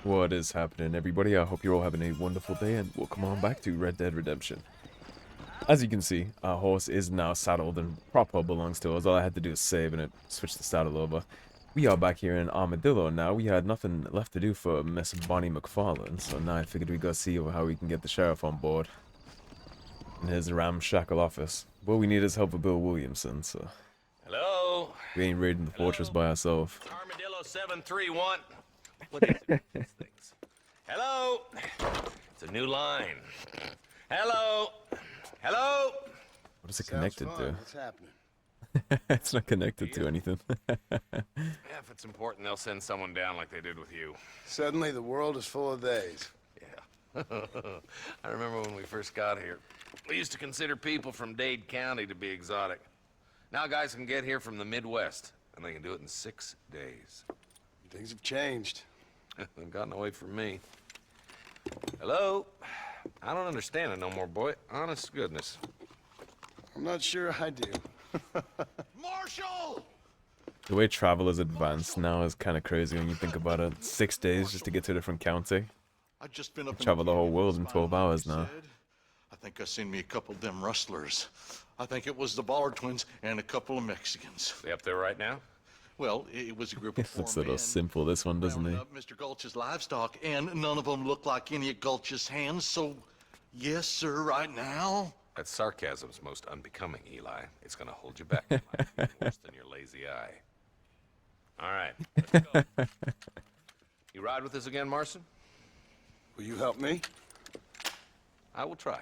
What is happening, everybody? I hope you're all having a wonderful day, and welcome on back to Red Dead Redemption. As you can see, our horse is now saddled and proper belongs to us. All I had to do is save and it switched the saddle over. We are back here in Armadillo now. We had nothing left to do for Miss Bonnie McFarlane, so now I figured we'd go see how we can get the sheriff on board in his ramshackle office. What we need is help with Bill Williamson, so Hello? we ain't raiding the fortress by ourselves. Armadillo 731. What is it? These things? Hello? It's a new line. Hello? Hello? What is it connected to? What's happening? It's not connected to anything. Yeah, if it's important, they'll send someone down like they did with you. Suddenly the world is full of days. Yeah. I remember when we first got here. We used to consider people from Dade County to be exotic. Now guys can get here from the Midwest, and they can do it in 6 days. Things have changed. They've gotten away from me. Hello? I don't understand it no more, boy. Honest to goodness. I'm not sure I do. Marshal! The way travel has advanced now is kind of crazy when you think about it. 6 days just to get to a different county. I just been up Travel the whole world in 12 hours now. I think I seen me a couple of them rustlers. I think it was the Ballard twins and a couple of Mexicans. They up there right now? Well, it was a group of four Looks a little men simple, this one, doesn't rounding he? up Mr. Gulch's livestock, and none of them looked like any of Gulch's hands, so yes, sir, right now. That sarcasm's most unbecoming, Eli. It's gonna hold you back in life worse than your lazy eye. All right, let's go. You ride with us again, Marston? Will you help me? I will try.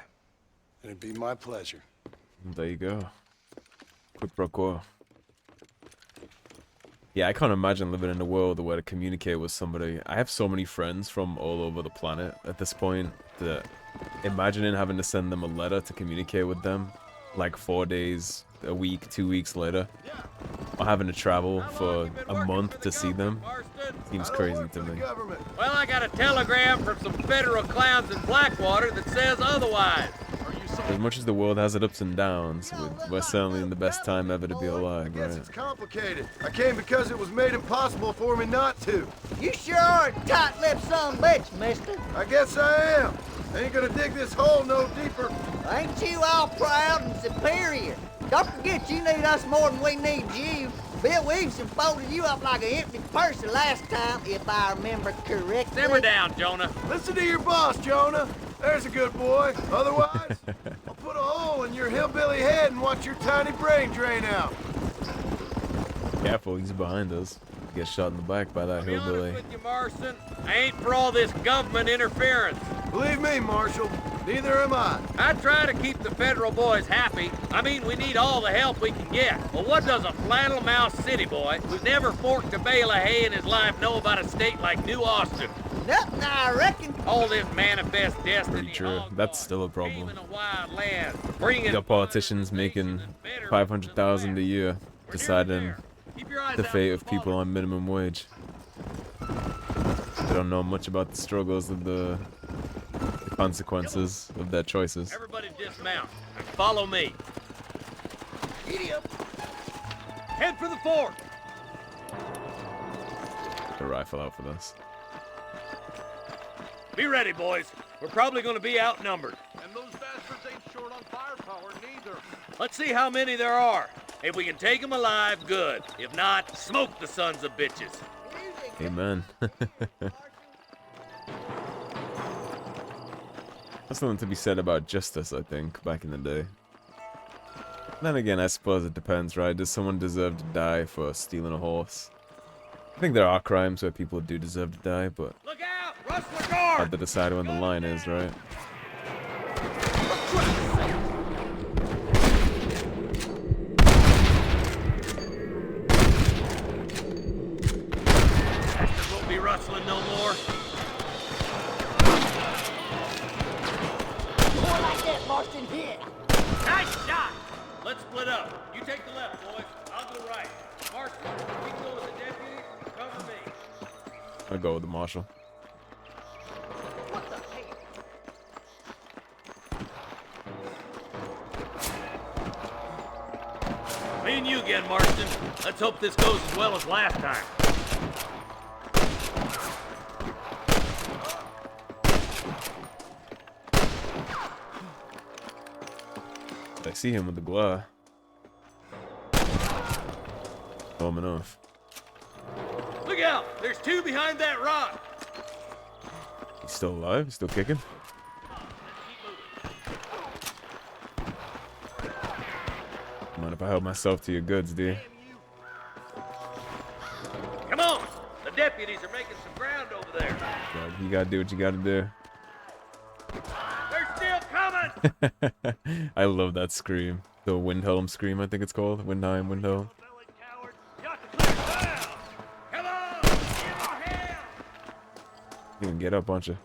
It'd be my pleasure. There you go. Quid pro quo. Yeah, I can't imagine living in a world where to communicate with somebody. I have so many friends from all over the planet at this point that imagining having to send them a letter to communicate with them like 4 days, a week, 2 weeks later, or having to travel for a month to see them seems crazy to me. Well, I got a telegram from some federal clowns in Blackwater that says otherwise. As much as the world has its ups and downs, we're certainly in the best time ever to be alive, Yes, right? it's complicated. I came because it was made impossible for me not to. You sure are a tight-lipped son bitch, mister. I guess I am. I ain't gonna dig this hole no deeper. Ain't you all proud and superior? Don't forget you need us more than we need you. Bill Williamson folded you up like an empty purse the last time, if I remember correctly. Simmer down, Jonah. Listen to your boss, Jonah. There's a good boy. Otherwise, I'll put a hole in your hillbilly head and watch your tiny brain drain out. Careful, he's behind us. Get shot in the back by that To be hillbilly. honest with you, Marston, I ain't for all this government interference. Believe me, Marshal, neither am I. I try to keep the federal boys happy. I mean, we need all the help we can get. But what does a flannel-mouthed city boy who's never forked a bale of hay in his life know about a state like New Austin? Nothing, I reckon. All this manifest destiny. Pretty true. That's still a problem. Game in a wild land, bringing You got politicians making 500,000 a year deciding the fate of people on minimum wage. They don't know much about the struggles of the consequences of their choices. Everybody dismount and follow me. Giddy up. Head for the fort. The rifle out for this. Be ready, boys. We're probably going to be outnumbered. And those bastards ain't short on firepower, neither. Let's see how many there are. If we can take them alive, good. If not, smoke the sons of bitches. Amen. That's something to be said about justice, I think, back in the day. Then again, I suppose it depends, right? Does someone deserve to die for stealing a horse? I think there are crimes where people do deserve to die, but Look out! Rustler guard! hard to decide when the line is, right? Won't be rustling no more. More like that, Marston, here. Nice shot! Let's split up. You take the left, boys. I'll go right. Marston, you can go with the deputy. Cover me. I'll go with the marshal. What the hell? Me and you again, Marston. Let's hope this goes as well as last time. see him with the glare. Home enough. Look out! There's two behind that rock! He's still alive? Still kicking? Mind if I help myself to your goods, dude? Come on! The deputies are making some ground over there. You gotta do what you gotta do. They're still coming! I love that scream. The Windhelm scream, I think it's called. Windheim, Windhelm. Come on! Give them a hand! You can get up, aren't you?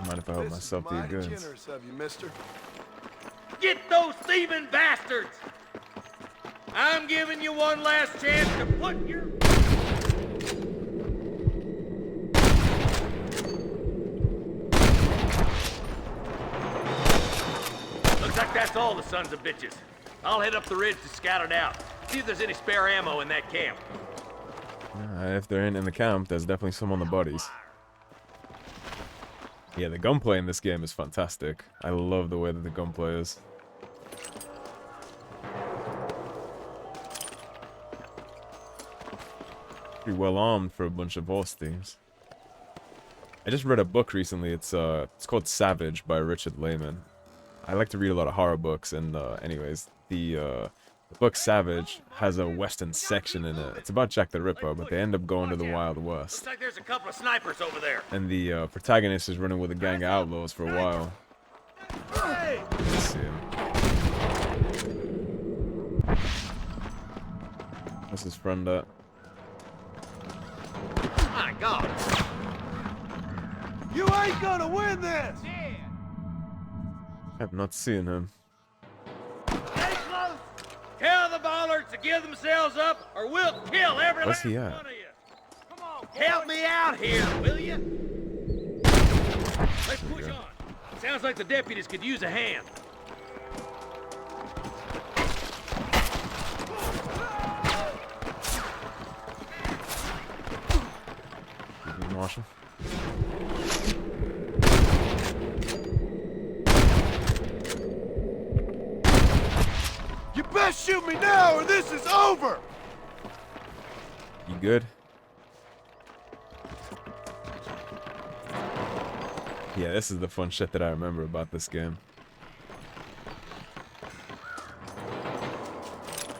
Mind if I help myself to your Mighty goods? generous of you, mister. Get those thieving bastards! I'm giving you one last chance to put your... Looks like that's all the sons of bitches. I'll head up the ridge to scout it out. See if there's any spare ammo in that camp. If they're in the camp, there's definitely some on the bodies. Yeah, the gunplay in this game is fantastic. I love the way that the gunplay is. Pretty well armed for a bunch of horse thieves. I just read a book recently. It's called Savage by Richard Lehman. I like to read a lot of horror books, and anyways, the book Savage has a western section in it. It's about Jack the Ripper, but they end up going to the Wild West. Looks like there's a couple of snipers over there. And the protagonist is running with a gang of outlaws for a while. Hey! Let's see him. What's his friend at? My God! You ain't gonna win this! I'm not seeing him. Stay close! Tell the bollards to give themselves up, or we'll kill every Where's last he at? one of you. Come on, help me out here, will you? Let's push on. Sounds like the deputies could use a hand. Marshal. You best shoot me now or this is over! You good? Yeah, this is the fun shit that I remember about this game.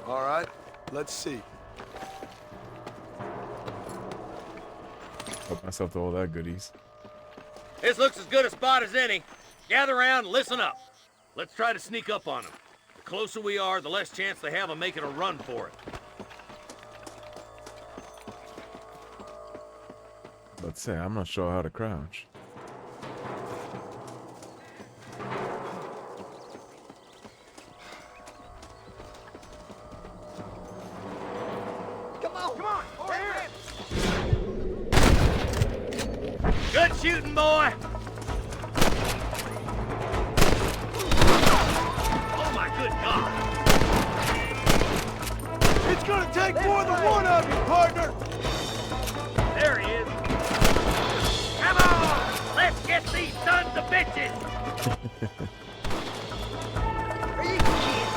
All right, let's see. Help myself to all that goodies. This looks as good a spot as any. Gather around and listen up. Let's try to sneak up on them. The closer we are, the less chance they have of making a run for it. Let's say, I'm not sure how to crouch. Come on! Over here! Good shooting, boy! Oh my good God! It's gonna take more than one of you, partner! There he is! Come on! Let's get these sons of bitches! Are you kidding?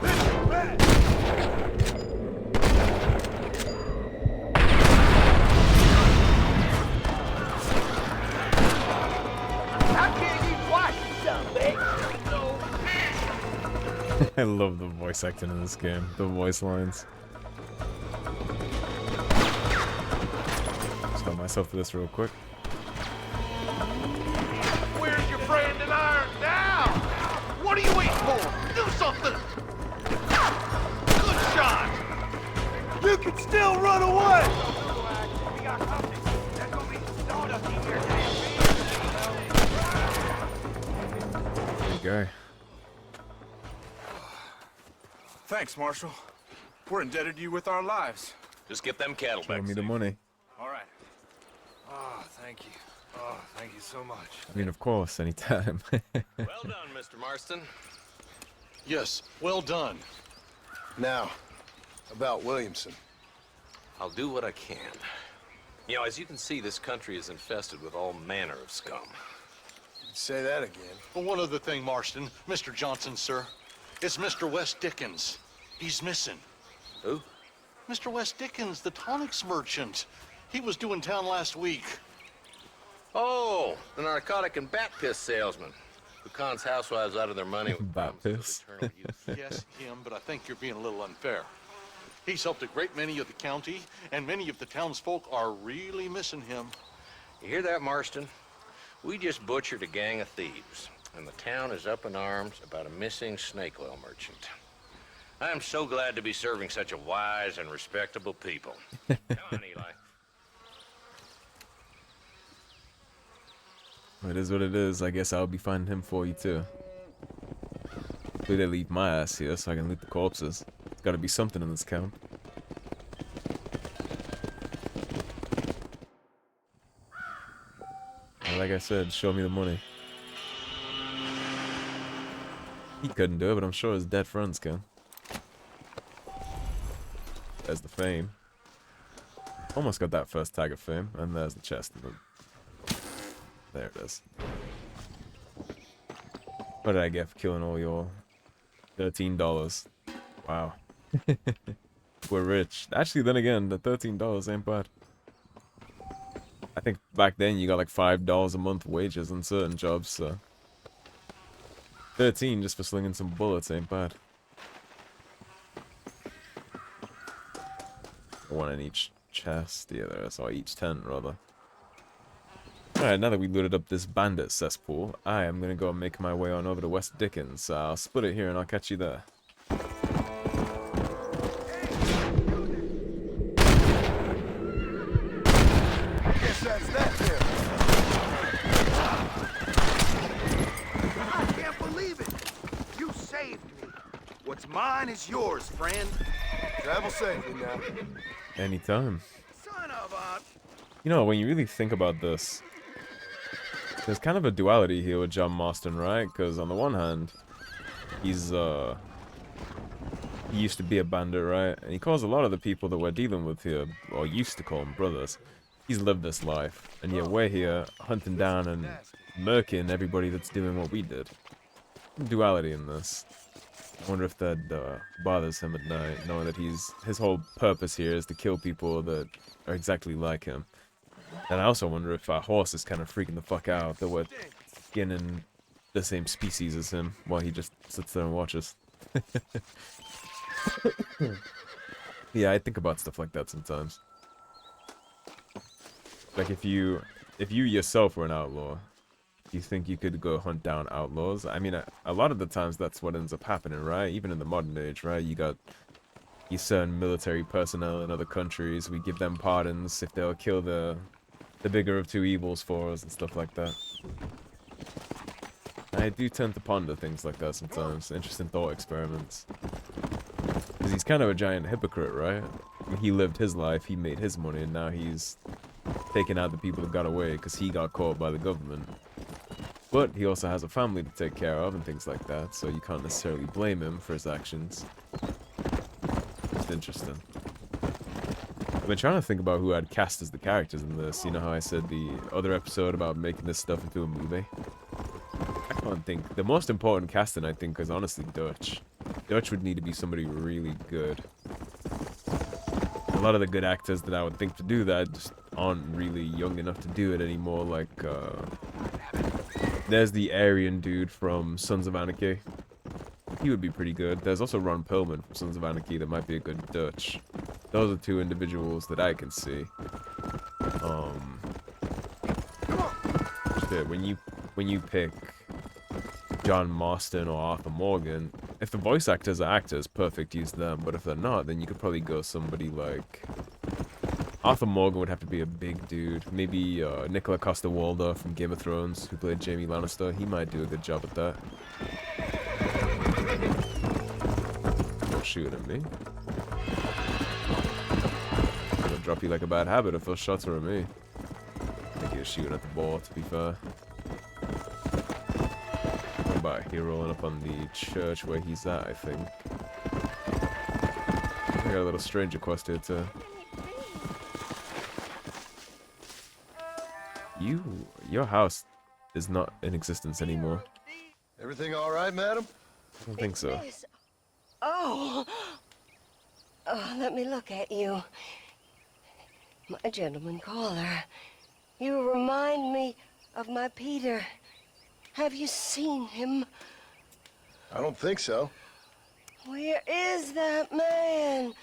This is bad! How can you twice, you son of a bitch? I love the voice acting in this game. The voice lines. Just help myself to this real quick. Where's your friend in iron now? What are you waiting for? Do something! Good shot! You can still run away! Good guy. Thanks, Marshal. We're indebted to you with our lives. Just get them cattle Show back. me the money. All right. Oh, thank you. Oh, thank you so much. I mean, of course, anytime. Well done, Mr. Marston. Yes, well done. Now, about Williamson. I'll do what I can. You know, as you can see, this country is infested with all manner of scum. Say that again. Well, one other thing, Marston. Mr. Johnson, sir. It's Mr. West Dickens. He's missing. Who? Mr. West Dickens, the tonics merchant. He was due in town last week. Oh, the narcotic and bat piss salesman who cons housewives out of their money with Bat promises of piss. eternal youth. Yes, him, but I think you're being a little unfair. He's helped a great many of the county, and many of the townsfolk are really missing him. You hear that, Marston? We just butchered a gang of thieves, and the town is up in arms about a missing snake oil merchant. I am so glad to be serving such a wise and respectable people. Come on, Eli. It is what it is. I guess I'll be finding him for you too. Hopefully they leave my ass here so I can loot the corpses. There's gotta be something in this camp. And like I said, show me the money. He couldn't do it, but I'm sure his dead friends can. There's the fame. Almost got that first tag of fame, and there's the chest. There it is. What did I get for killing all your $13? Wow. We're rich. Actually, then again, the $13 ain't bad. I think back then you got like $5 a month wages on certain jobs, so 13 just for slinging some bullets ain't bad. One in each chest. Yeah, there is. Or each tent, rather. Alright, now that we looted up this bandit cesspool, I am gonna go and make my way on over to West Dickens. I'll split it here and I'll catch you there. Guess that's that there. I can't believe it. You saved me. What's mine is yours, friend. Travel safely now. Anytime. Son of a... You know, when you really think about this, there's kind of a duality here with John Marston, right? Because on the one hand, he's, he used to be a bandit, right? And he calls a lot of the people that we're dealing with here, or used to call them brothers. He's lived this life, and yet we're here hunting down and murking everybody that's doing what we did. Duality in this. I wonder if that bothers him at night, knowing that his whole purpose here is to kill people that are exactly like him. And I also wonder if our horse is kind of freaking the fuck out that we're skinning the same species as him while he just sits there and watches. Yeah, I think about stuff like that sometimes. Like if you yourself were an outlaw, do you think you could go hunt down outlaws? I mean, a lot of the times that's what ends up happening, right? Even in the modern age, right? You got certain military personnel in other countries. We give them pardons if they'll kill the bigger of two evils for us and stuff like that. I do tend to ponder things like that sometimes. Interesting thought experiments. Because he's kind of a giant hypocrite, right? He lived his life, he made his money, and now he's taking out the people that got away because he got caught by the government. But he also has a family to take care of and things like that, so you can't necessarily blame him for his actions. It's interesting. I've been trying to think about who I'd cast as the characters in this. You know how I said the other episode about making this stuff into a movie? I can't think. The most important casting, I think, is honestly Dutch. Dutch would need to be somebody really good. A lot of the good actors that I would think to do that just aren't really young enough to do it anymore. Like, there's the Aryan dude from Sons of Anarchy. He would be pretty good. There's also Ron Perlman from Sons of Anarchy that might be a good Dutch. Those are two individuals that I can see. Shit, when you pick John Marston or Arthur Morgan, if the voice actors are actors, perfect, use them. But if they're not, then you could probably go somebody like... Arthur Morgan would have to be a big dude. Maybe Nicola Costa-Waldau from Game of Thrones, who played Jaime Lannister. He might do a good job at that. Don't shoot at me. It'll drop you like a bad habit if those shots were at me. I think he was shooting at the ball, to be fair. What about here rolling up on the church where he's at, I think. got a little stranger quest here too. Your house is not in existence anymore. Everything all right, madam? I don't think so. Yes. Oh. Oh, let me look at you. My gentleman caller. You remind me of my Peter. Have you seen him? I don't think so. Where is that man?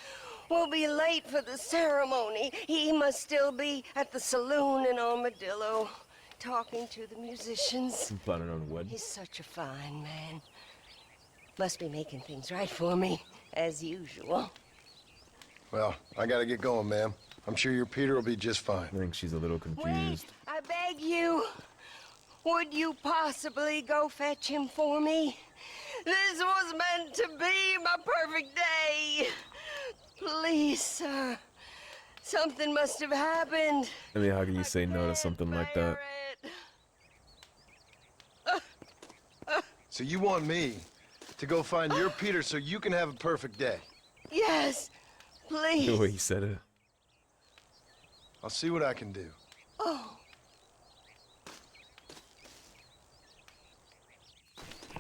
We'll be late for the ceremony. He must still be at the saloon in Armadillo, talking to the musicians. I'm planning on a wedding. He's such a fine man. Must be making things right for me, as usual. Well, I gotta get going, ma'am. I'm sure your Peter will be just fine. I think she's a little confused. Wait, I beg you. Would you possibly go fetch him for me? This was meant to be my perfect day. Please, sir. Something must have happened. I mean, how can you say no to something like that? So you want me to go find your Peter so you can have a perfect day? Yes, please. The way he said it. I'll see what I can do. Oh.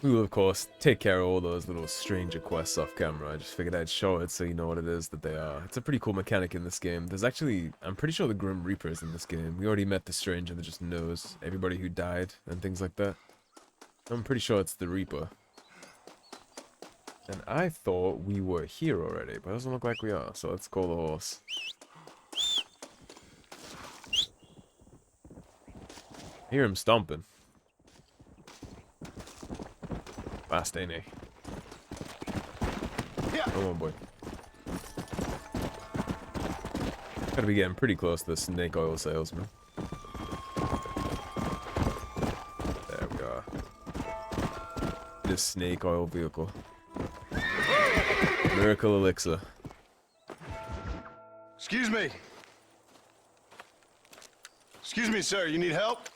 We will, of course, take care of all those little stranger quests off camera. I just figured I'd show it so you know what it is that they are. It's a pretty cool mechanic in this game. There's actually, I'm pretty sure the Grim Reaper is in this game. We already met the stranger that just knows everybody who died and things like that. I'm pretty sure it's the Reaper. And I thought we were here already, but it doesn't look like we are, so let's call the horse. I hear him stomping. Fast, ain't he? Yeah. Come on, boy. Gotta be getting pretty close to the snake oil salesman. There we are. This snake oil vehicle. Miracle elixir. Excuse me. Excuse me, sir. You need help?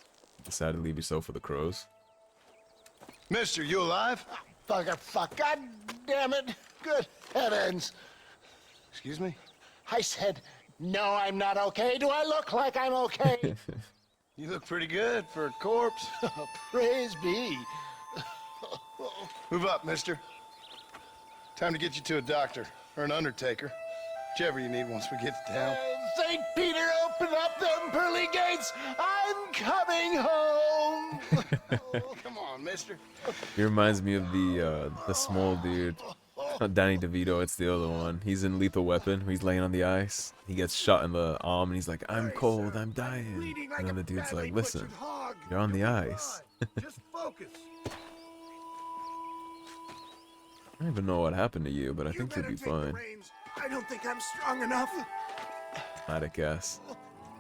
Decided to leave yourself for the crows. Mister, you alive? Fuck, God damn it. Good heavens. Excuse me? I said, no, I'm not okay. Do I look like I'm okay? You look pretty good for a corpse. Praise be. Move up, mister. Time to get you to a doctor or an undertaker. Whichever you need once we get to town. St. Peter, open up them pearly gates. I'm coming home. Oh, come on, mister. He reminds me of the small dude. Not Danny DeVito, it's the other one. He's in Lethal Weapon. He's laying on the ice. He gets shot in the arm and he's like, I'm cold, I'm dying. And then the dude's like, listen, you're on the ice. Just focus. I don't even know what happened to you, but I think you'll be fine. I don't think I'm strong enough. I'd guess.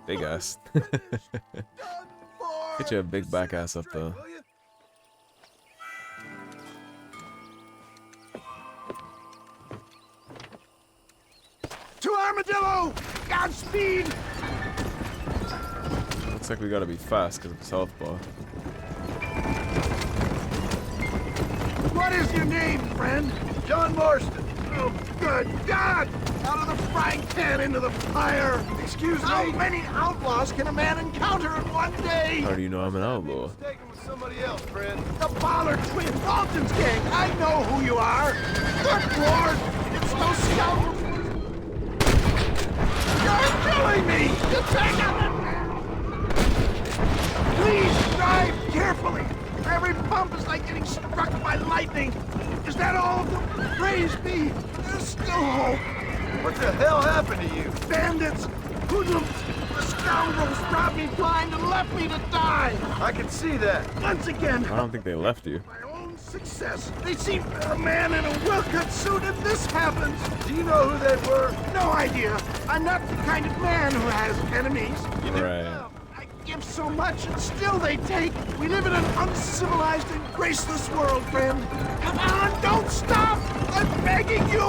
Big ass. Get your big back ass up there. To Armadillo! Godspeed! Looks like we gotta be fast because of his health bar. What is your name, friend? John Marston. Oh, good God! Out of the frying pan into the fire! Excuse How me? many outlaws can a man encounter in one day? How do you know I'm an outlaw? Mistaken with somebody else, friend. The Ballard twin, Dalton's gang! I know who you are! Good Lord! It's those scoundrels! You're killing me! Get back on it! Please drive carefully! Every bump is like getting struck by lightning! Is that all of them? Praise be! There's still hope! What the hell happened to you? Bandits! Hoodlums! The scoundrels robbed me blind and left me to die! I can see that. Once again, I don't think they left you. my own success. They see a man in a well-cut suit and this happens. Do you know who they were? No idea. I'm not the kind of man who has enemies. Right. I give so much and still they take. We live in an uncivilized and graceless world, friend. Come on, don't stop! I'm begging you!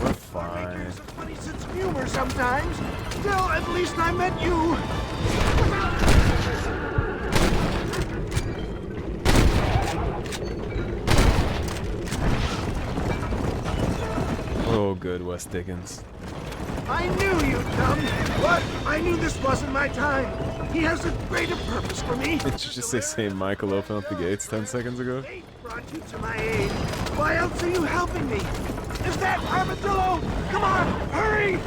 We're fine. There's a funny sense of humor sometimes. Still, at least I met you. Well, So good, West Dickens. I knew you'd come. What? I knew this wasn't my time. He has a greater purpose for me. Did you just say St. Michael open up the gates 10 seconds ago? Fate brought you to my aid. Why else are you helping me? Is that Armadillo? Come on, hurry!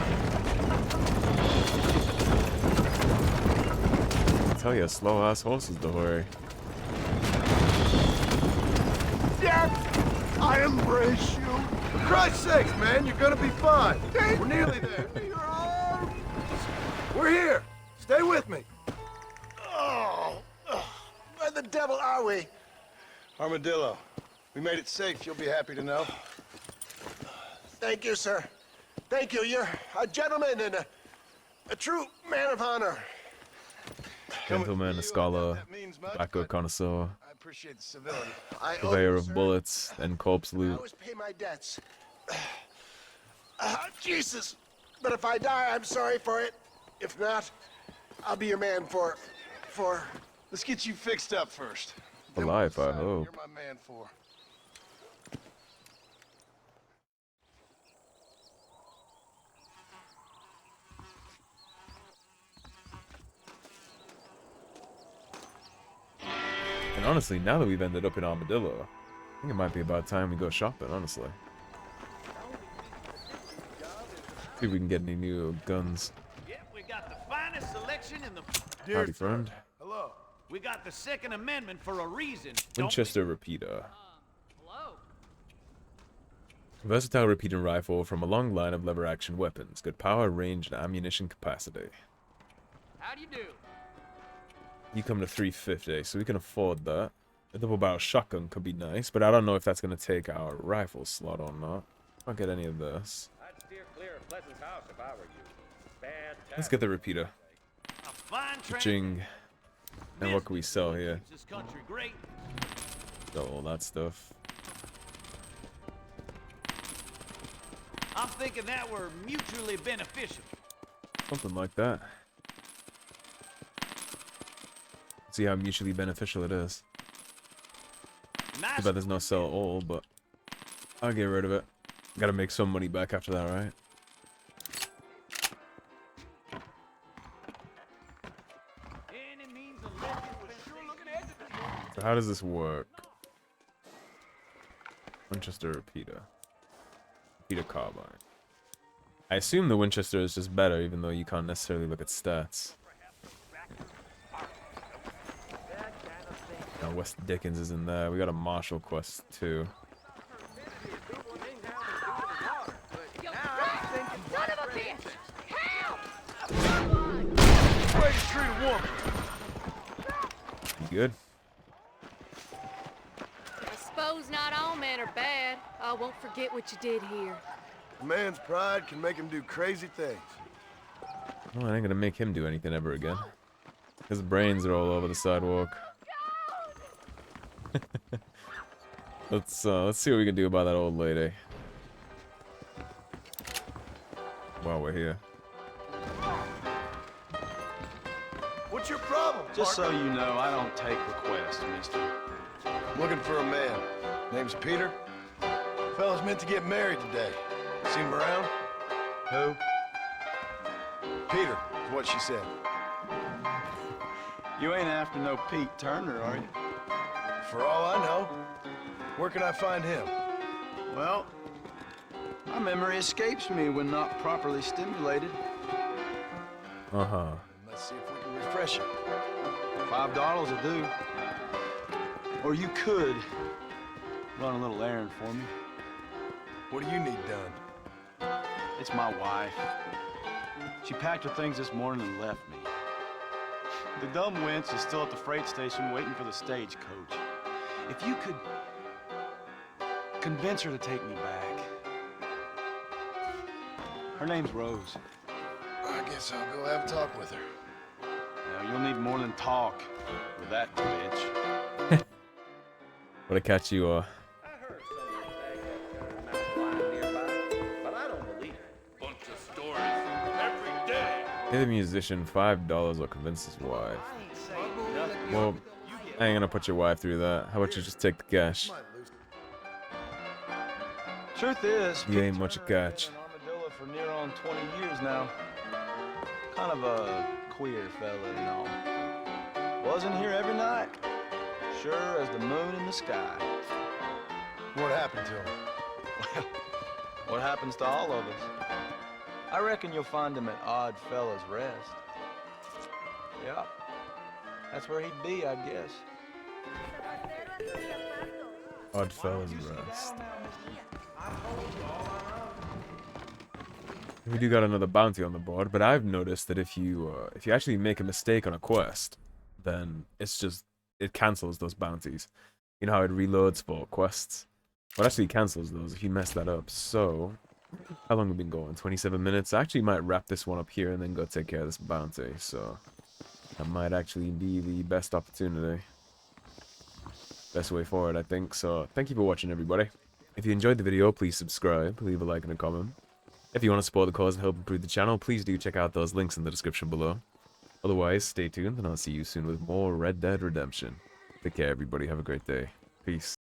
I tell you, slow ass horses to hurry. Dad, I embrace you. For Christ's sakes, man, you're gonna be fine. We're nearly there. Your arms. We're here. Stay with me. Oh, where the devil are we? Armadillo, we made it safe. You'll be happy to know. Thank you, sir. Thank you. You're a gentleman and a true man of honor. Gentleman, a scholar, tobacco connoisseur, I appreciate the civility. purveyor of bullets and corpse I loot. always pay my debts. Jesus. But if I die, I'm sorry for it. If not, I'll be your man for... Let's get you fixed up first. For life, I hope. You're my man for. And honestly, now that we've ended up in Armadillo, I think it might be about time we go shopping, honestly. See if we can get any new guns. Yep, we got the finest selection in the... Howdy, friend. Hello. We got the Second Amendment for a reason. Winchester repeater. Hello. Versatile repeating rifle from a long line of lever-action weapons. Good power, range, and ammunition capacity. How do you do? You come to 350, so we can afford that. A double-barrel shotgun could be nice, but I don't know if that's going to take our rifle slot or not. I'll get any of this. I'd steer clear of Pleasant's house if I were you. Bad Let's get the repeater. A fine Ching. And what can we sell here? keeps this country great. Sell all that stuff. I'm thinking that we're mutually beneficial. Something like that. See how mutually beneficial it is. Nice. Too bad there's no sell all, but I'll get rid of it. Gotta make some money back after that, right? Any means of living. So how does this work? Winchester repeater. Repeater carbine. I assume the Winchester is just better, even though you can't necessarily look at stats. Now West Dickens is in there. We got a Marshall quest too. Son of a bitch! Help! Way to treat a woman. You good? I suppose not all men are bad. I won't forget what you did here. A man's pride can make him do crazy things. Well, I ain't gonna make him do anything ever again. His brains are all over the sidewalk. Let's see what we can do about that old lady. While we're here. What's your problem, Just so partner? you know, I don't take requests, mister. Looking for a man. Name's Peter. Fella's meant to get married today. Seen him around? Who? Peter, is what she said. You ain't after no Pete Turner, are you? For all I know. Where can I find him? Well, my memory escapes me when not properly stimulated. Uh-huh. Let's see if we can refresh it. $5 will do. Or you could run a little errand for me. What do you need done? It's my wife. She packed her things this morning and left me. The dumb wench is still at the freight station waiting for the stagecoach. If you could convince her to take me back. Her name's Rose. I guess I'll go have a talk with her. Now, you'll need more than talk with that bitch. What a catch you are. I heard someone back that mountain lion nearby, but I don't believe it. Bunch of stories every day. Pay the musician $5 or convince his wife. Well, I ain't gonna put your wife through that. How about you just take the cash? Truth is, He ain't much a catch. Been an armadillo for near on 20 years now. Kind of a queer fella and all. Wasn't here every night. Sure as the moon in the sky. What happened to him? Well, what happens to all of us? I reckon you'll find him at Odd Fella's Rest. Yeah, that's where he'd be, I guess. Odd Fella's Rest. We do got another bounty on the board, but I've noticed that if you actually make a mistake on a quest, then it cancels those bounties. You know how it reloads for quests? Well, it actually cancels those if you mess that up. So, how long have we been going? 27 minutes? I actually might wrap this one up here and then go take care of this bounty. So, that might actually be the best opportunity. Best way forward, I think. So, thank you for watching, everybody. If you enjoyed the video, please subscribe, leave a like and a comment. If you want to support the cause and help improve the channel, please do check out those links in the description below. Otherwise, stay tuned and I'll see you soon with more Red Dead Redemption. Take care, everybody. Have a great day. Peace.